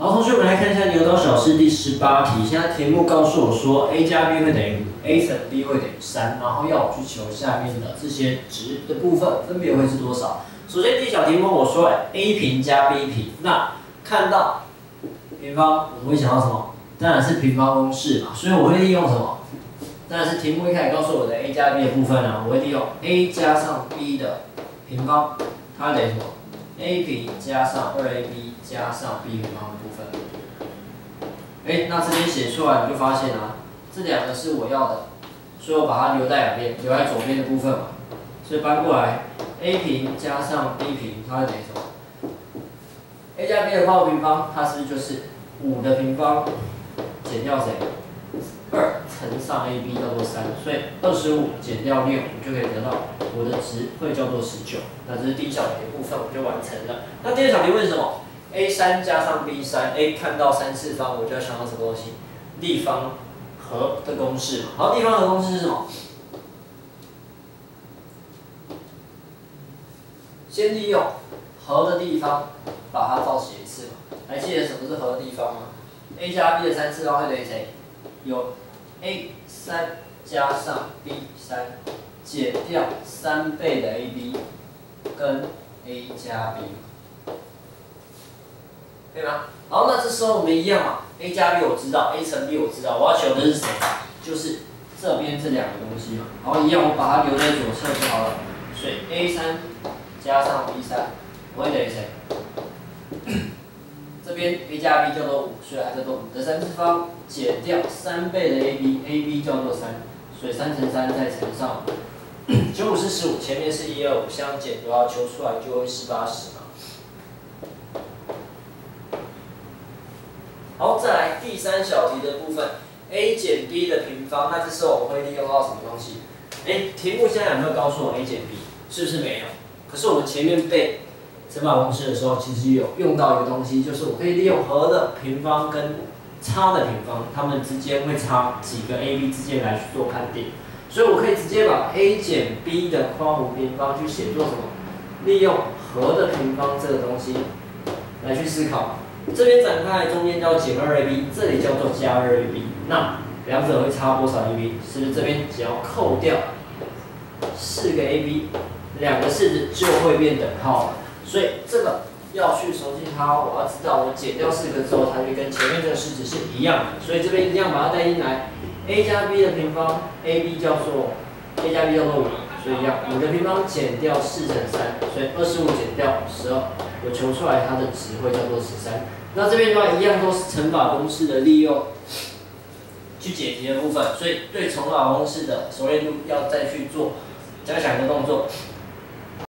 好，同学，我们来看一下牛刀小试第18题。现在题目告诉我说 a 加 b 会等于5 ，a 乘 b 会等于3，然后要我去求下面的这些值的部分分别会是多少。首先第一小题问我说 a 平加 b 平，那看到平方，我们会想到什么？当然是平方公式嘛，所以我会利用什么？当然是题目一开始告诉我的 a 加 b 的部分呢，我会利用 a 加上 b 的平方，它等于什么 ？a 平加上2ab 加上 b 平方的部分。那这边写出来你就发现啊，这两个是我要的，所以我把它留在两边，留在左边的部分嘛。所以搬过来 a 平加上 b 平，它会等于什么 ？a 加 b 的括号平方，它是不是就是5的平方减掉谁？2乘上 ab 叫做3，所以25减掉6，我就可以得到我的值会叫做19。那这是第一小题的部分，我就完成了。那第二小题问什么？a3 加上 b3， 看到3次方，我就要想到什么东西？立方和的公式嘛。好，立方和公式是什么？先利用和的地方把它倒写一次嘛。还记得什么是和的地方吗 ？a 加 b 的3次方会等于谁？有 a3 加上 b3 减掉3倍的 ab 跟 a 加 b。可以吗？好，那这时候我们一样嘛 ，a 加 b 我知道 ，a 乘 b 我知道，我要求的是谁？就是这边这两个东西嘛。然后一样，我把它留在左侧就好了。所以 a3 加上 b3， 我会等于谁？这边 a 加 b 叫做5，所以它叫做5的3次方，减掉3倍的 ab，ab 叫做3，所以3乘3再乘上95是15，前面是125，相减都要求出来就会是80嘛。好，再来第3小题的部分 ，a 减 b 的平方，那这时候我们会利用到什么东西？题目现在有没有告诉我 a 减 b？ 是不是没有？可是我们前面背乘法公式的时候，其实有用到一个东西，就是我可以利用和的平方跟差的平方，它们之间会差几个 ab 之间来去做判定，所以我可以直接把 a 减 b 的括弧平方去写作什么？利用和的平方这个东西来去思考。这边展开，中间叫减2ab， 这里叫做加2ab， 那两者会差多少 ab？ 是不是这边只要扣掉4个 ab， 两个式子就会变等号了？所以这个要去熟悉它，我要知道我减掉4个之后，它就跟前面这个式子是一样的。所以这边一样把它带进来 ，a 加 b 的平方 ，ab 叫做 a 加 b 叫做5，所以一样5的平方减掉4乘3，所以25减掉12。我求出来它的值会叫做13。那这边的话一样都是乘法公式的利用去解题的部分，所以对乘法公式的熟练度要再去做加强的动作。